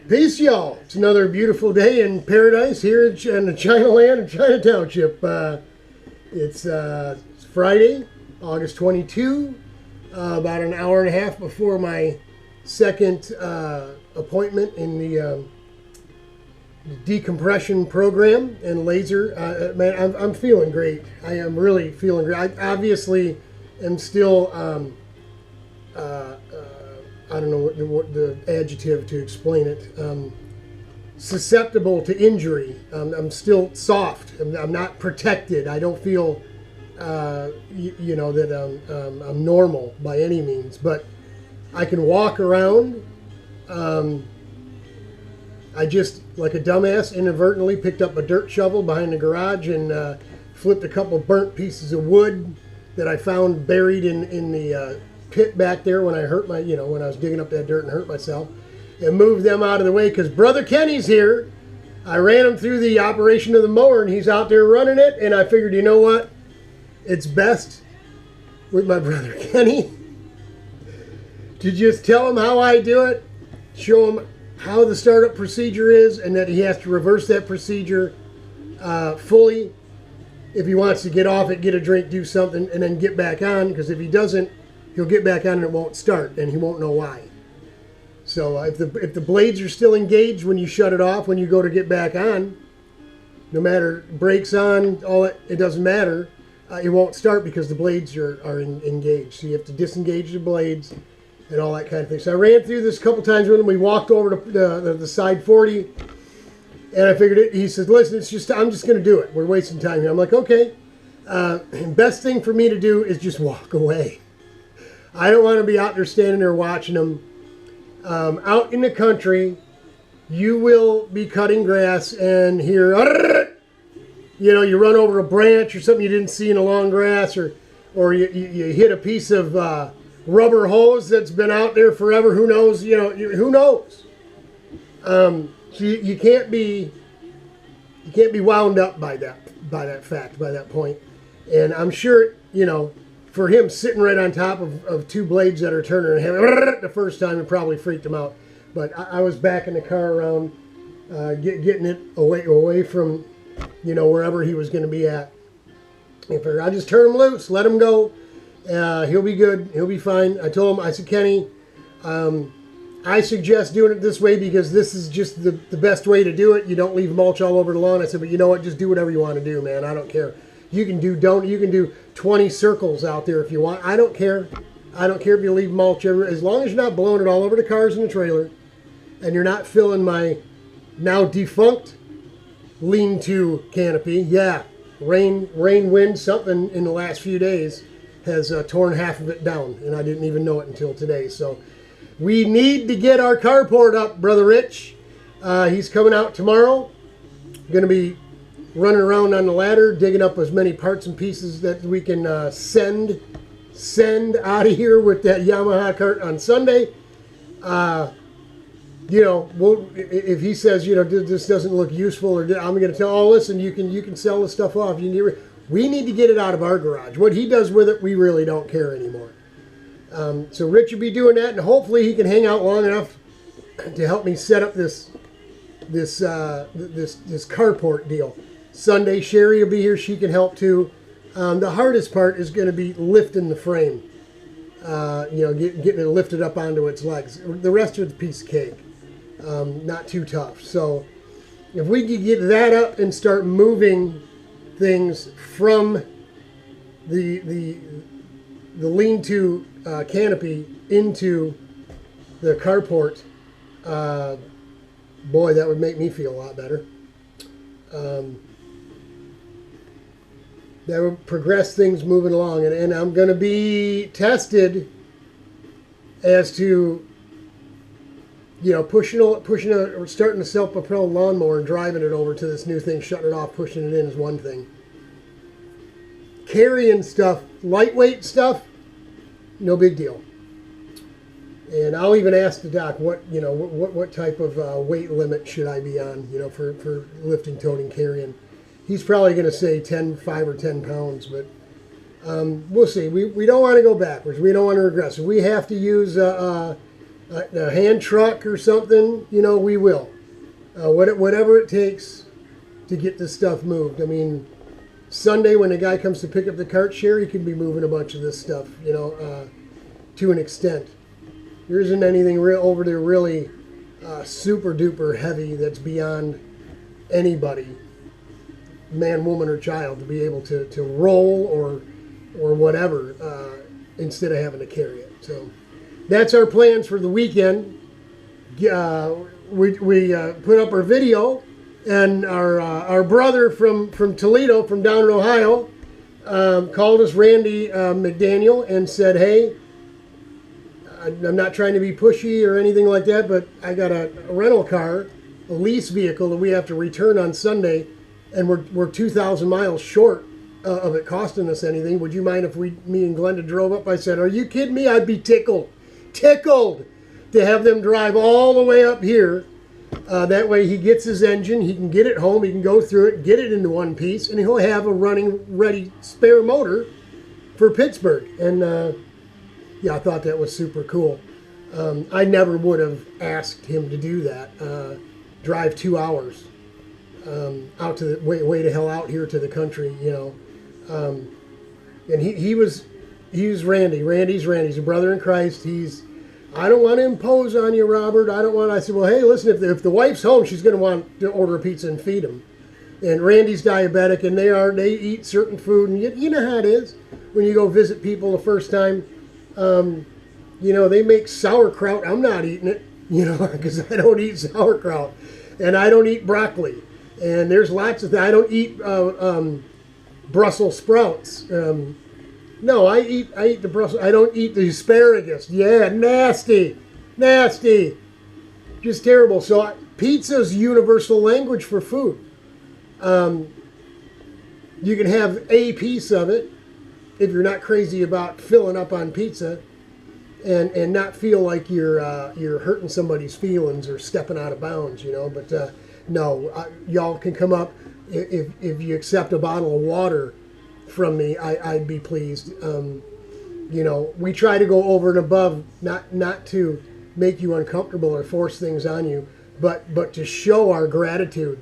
Peace, y'all. It's another beautiful day in paradise here in the China land in China Township. It's Friday, August 22, about an hour and a half before my second appointment in the decompression program and laser. Man, I'm feeling great. I am really feeling great. I obviously am still... I don't know what the adjective to explain it. Susceptible to injury. I'm still soft. I'm not protected. I don't feel, that I'm normal by any means. But I can walk around. I just, like a dumbass, inadvertently picked up a dirt shovel behind the garage and flipped a couple burnt pieces of wood that I found buried in the pit back there when I hurt my, when I was digging up that dirt and hurt myself, and moved them out of the way because Brother Kenny's here. I ran him through the operation of the mower and he's out there running it, and I figured, you know what? It's best with my brother Kenny to just tell him how I do it, show him how the startup procedure is, and that he has to reverse that procedure fully if he wants to get off it, get a drink, do something, and then get back on, because if he doesn't, he'll get back on and it won't start, and he won't know why. So if the blades are still engaged when you shut it off, when you go to get back on, no matter brakes on, it doesn't matter. It won't start because the blades are engaged. So you have to disengage the blades and all that kind of thing. So I ran through this a couple times when we walked over to the side 40, and I figured it. He says, "Listen, I'm just going to do it. We're wasting time here." I'm like, "Okay." Best thing for me to do is just walk away. I don't want to be out there standing there watching them. Out in the country, you will be cutting grass and hear, you run over a branch or something you didn't see in the long grass, or you hit a piece of rubber hose that's been out there forever. Who knows? Who knows? So you can't be wound up by that point. And I'm sure, for him sitting right on top of two blades that are turning and having the first time, it probably freaked him out. But I was backing the car around, getting it away from, wherever he was going to be at. I just turn him loose, let him go. He'll be good. He'll be fine. I told him, I said, "Kenny, I suggest doing it this way because this is just the best way to do it. You don't leave mulch all over the lawn." I said, "But you know what? Just do whatever you want to do, man. I don't care. You can do 20 circles out there if you want. I don't care. I don't care if you leave mulch everywhere. As long as you're not blowing it all over the cars and the trailer, and you're not filling my now defunct lean-to canopy." Yeah, rain, wind, something in the last few days has torn half of it down, and I didn't even know it until today. So we need to get our carport up, Brother Rich. He's coming out tomorrow. Going to be running around on the ladder, digging up as many parts and pieces that we can send out of here with that Yamaha Kart on Sunday. If he says, this doesn't look useful, or I'm going to tell, "Oh, listen, you can sell this stuff off. We need to get it out of our garage. What he does with it, we really don't care anymore." So Rich will be doing that, and hopefully he can hang out long enough to help me set up this carport deal. Sunday, Sherry will be here. She can help too. The hardest part is going to be lifting the frame. Getting it lifted up onto its legs. The rest of the piece of cake. Not too tough. So if we could get that up and start moving things from the lean-to canopy into the carport, boy, that would make me feel a lot better. That would progress things moving along, and I'm going to be tested as to, starting a self-propelled lawnmower and driving it over to this new thing, shutting it off, pushing it in is one thing. Carrying stuff, lightweight stuff, no big deal. And I'll even ask the doc what type of weight limit should I be on, for lifting, toting, carrying. He's probably going to say 5 or 10 pounds, but we'll see. We don't want to go backwards. We don't want to regress. If we have to use a hand truck or something, you know, we will. Whatever it takes to get this stuff moved. I mean, Sunday when a guy comes to pick up the cart share, he can be moving a bunch of this stuff, you know, to an extent. There isn't anything over there really super duper heavy that's beyond anybody, man, woman, or child, to be able to roll or whatever instead of having to carry it. So that's our plans for the weekend. We put up our video, and our brother from Toledo, from down in Ohio, called us, Randy McDaniel, and said, hey, I'm not trying to be pushy or anything like that, but I got a rental car, a lease vehicle that we have to return on Sunday, and we're 2,000 miles short of it costing us anything. Would you mind if me and Glenda drove up? I said, are you kidding me? I'd be tickled to have them drive all the way up here. That way he gets his engine, he can get it home, he can go through it, get it into one piece, and he'll have a running, ready spare motor for Pittsburgh. And yeah, I thought that was super cool. I never would have asked him to do that. Drive 2 hours out to the way to hell out here to the country, you know. And he was Randy. Randy's a brother in Christ. I don't want to impose on you, Robert. I said, well, hey, listen, if the wife's home, she's going to want to order a pizza and feed him. And Randy's diabetic, and they eat certain food, and you know how it is when you go visit people the first time. You know, they make sauerkraut. I'm not eating it, you know, because I don't eat sauerkraut, and I don't eat broccoli, and there's lots of things. I don't eat Brussels sprouts. No, I eat the Brussels. I don't eat the asparagus. Yeah, nasty, just terrible. So pizza's universal language for food. You can have a piece of it if you're not crazy about filling up on pizza, and not feel like you're hurting somebody's feelings or stepping out of bounds, you know. But no, y'all can come up if you accept a bottle of water from me. I'd be pleased. You know, we try to go over and above, not to make you uncomfortable or force things on you, but to show our gratitude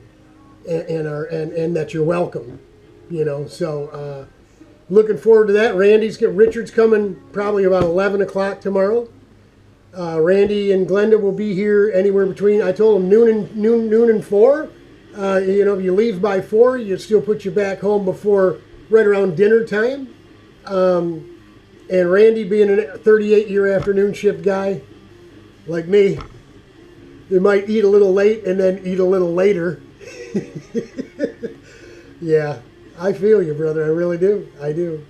and that you're welcome. You know, so looking forward to that. Richard's coming probably about 11 o'clock tomorrow. Randy and Glenda will be here anywhere between, I told them, noon and 4. You know, if you leave by 4, you still put you back home before right around dinner time. And Randy, being a 38-year afternoon shift guy like me, they might eat a little late and then eat a little later. Yeah, I feel you, brother. I really do. I do.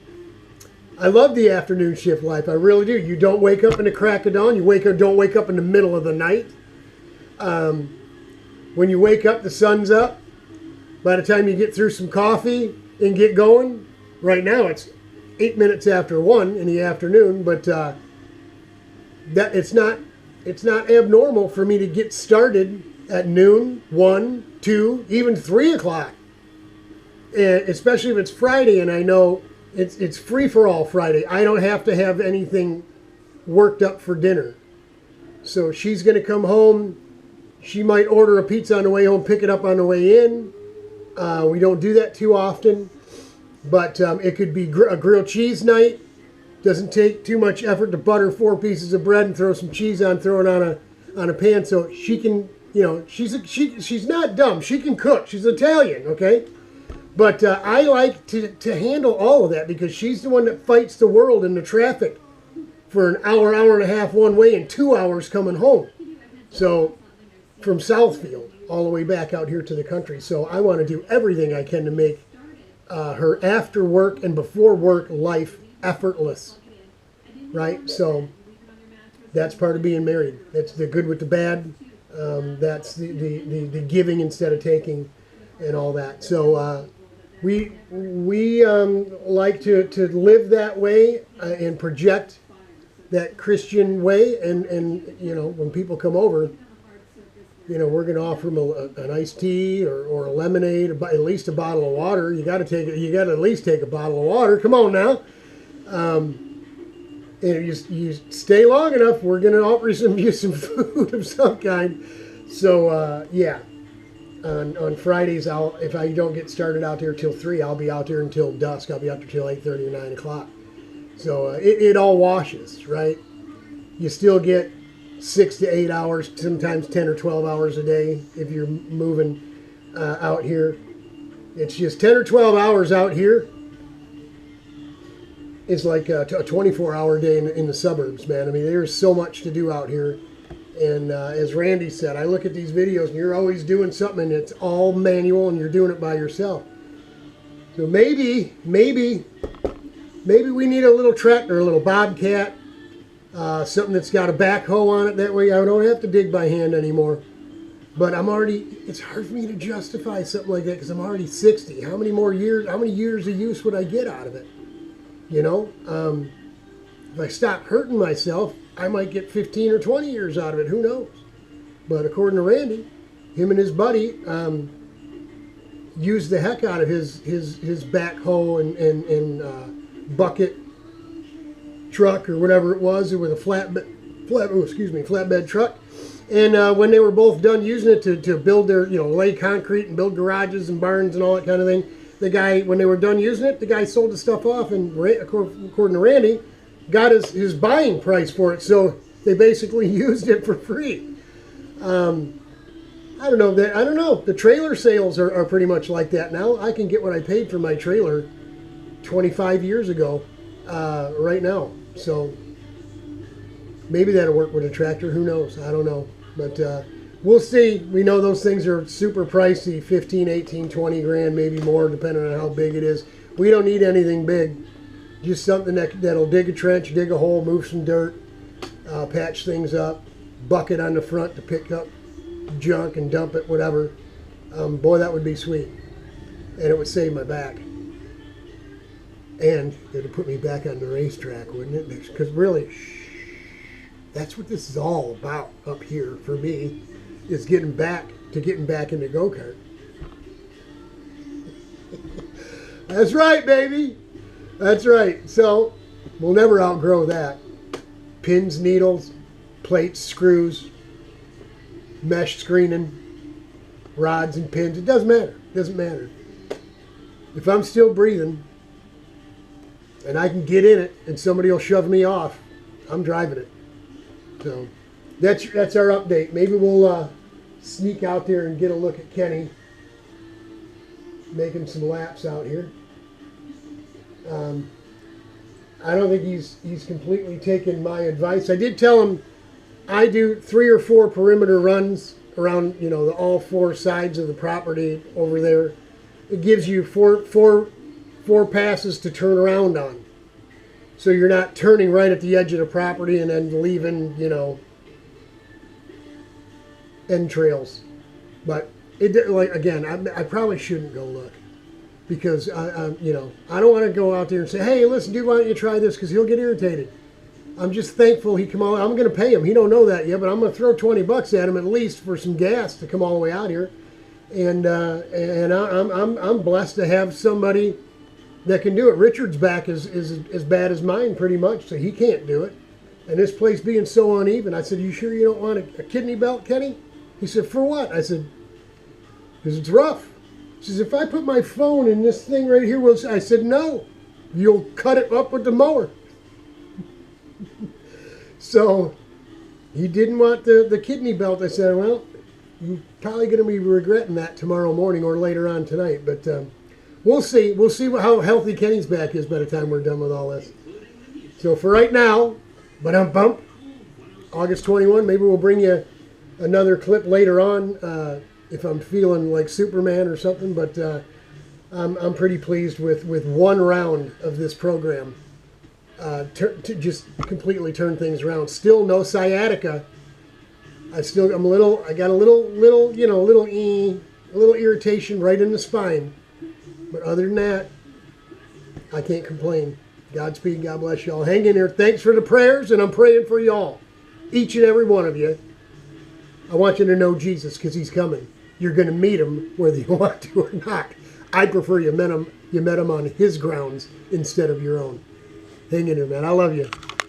I love the afternoon shift life. I really do. You don't wake up in the crack of dawn. Don't wake up in the middle of the night. When you wake up, the sun's up. By the time you get through some coffee and get going, right now it's 8 minutes after 1 in the afternoon, but that it's not abnormal for me to get started at noon, 1, 2, even 3 o'clock. And especially if it's Friday and I know it's free for all Friday. I don't have to have anything worked up for dinner. So she's going to come home. She might order a pizza on the way home, pick it up on the way in. We don't do that too often. But it could be a grilled cheese night. Doesn't take too much effort to butter 4 pieces of bread and throw some cheese on, throw it on a pan, so she can, you know, she's not dumb. She can cook. She's Italian, okay? But I like to handle all of that because she's the one that fights the world in the traffic for an hour and a half one way and 2 hours coming home. So from Southfield all the way back out here to the country. So I want to do everything I can to make her after work and before work life effortless, right? So that's part of being married. That's the good with the bad. That's the giving instead of taking, and all that. So we like to live that way and project that Christian way. And you know, when people come over, you know, we're going to offer them an iced tea or a lemonade, or at least a bottle of water. You got to at least take a bottle of water. Come on now. And you stay long enough, we're going to offer you some food of some kind. So, yeah. On Fridays, if I don't get started out there till 3, I'll be out there until dusk. I'll be out there till 8:30 or 9 o'clock. So it all washes, right? You still get 6 to 8 hours, sometimes 10 or 12 hours a day if you're moving out here. It's just 10 or 12 hours out here. It's like a 24-hour day in the suburbs, man. I mean, there's so much to do out here. And as Randy said, I look at these videos and you're always doing something and it's all manual and you're doing it by yourself. So maybe we need a little tractor, a little bobcat, something that's got a backhoe on it. That way I don't have to dig by hand anymore. But it's hard for me to justify something like that because I'm already 60. How many years of use would I get out of it? You know, if I stop hurting myself, I might get 15 or 20 years out of it. Who knows? But according to Randy, him and his buddy used the heck out of his backhoe and bucket truck or whatever it was. It was a flatbed truck. And when they were both done using it to build their, lay concrete and build garages and barns and all that kind of thing, the guy, when they were done using it, the guy sold the stuff off, and according to Randy, got his buying price for it. So they basically used it for free. I don't know. The trailer sales are pretty much like that now. I can get what I paid for my trailer 25 years ago right now. So maybe that'll work with a tractor. Who knows? I don't know. But we'll see. We know those things are super pricey, 15, 18, 20 grand, maybe more, depending on how big it is. We don't need anything big. Just something that'll dig a trench, dig a hole, move some dirt, patch things up, bucket on the front to pick up junk and dump it, whatever. Boy, that would be sweet. And it would save my back. And it would put me back on the racetrack, wouldn't it? Because really, that's what this is all about up here for me, is getting back into go-kart. That's right, baby. That's right. So we'll never outgrow that. Pins, needles, plates, screws, mesh screening, rods and pins. It doesn't matter. It doesn't matter. If I'm still breathing and I can get in it and somebody will shove me off, I'm driving it. So that's our update. Maybe we'll sneak out there and get a look at Kenny making some laps out here. I don't think he's completely taken my advice. I did tell him I do 3 or 4 perimeter runs around, all 4 sides of the property over there. It gives you four passes to turn around on. So you're not turning right at the edge of the property and then leaving, entrails. But I probably shouldn't go look. Because, I don't want to go out there and say, hey, listen, dude, why don't you try this? Because he'll get irritated. I'm just thankful he come all. I'm going to pay him. He don't know that yet, but I'm going to throw $20 at him at least for some gas to come all the way out here. And I'm blessed to have somebody that can do it. Richard's back is as bad as mine pretty much, so he can't do it. And this place being so uneven, I said, you sure you don't want a kidney belt, Kenny? He said, for what? I said, because it's rough. He says, if I put my phone in this thing right here, I said, no, you'll cut it up with the mower. So he didn't want the kidney belt. I said, well, you're probably going to be regretting that tomorrow morning or later on tonight. But we'll see. We'll see how healthy Kenny's back is by the time we're done with all this. So for right now, August 21, maybe we'll bring you another clip later on if I'm feeling like Superman or something. But I'm pretty pleased with one round of this program. To just completely turn things around. Still no sciatica. I got a little irritation right in the spine. But other than that, I can't complain. Godspeed, God bless y'all. Hang in there. Thanks for the prayers, and I'm praying for y'all. Each and every one of you. I want you to know Jesus, because he's coming. You're going to meet him whether you want to or not. I prefer you met him on his grounds instead of your own. Hang in there, man. I love you.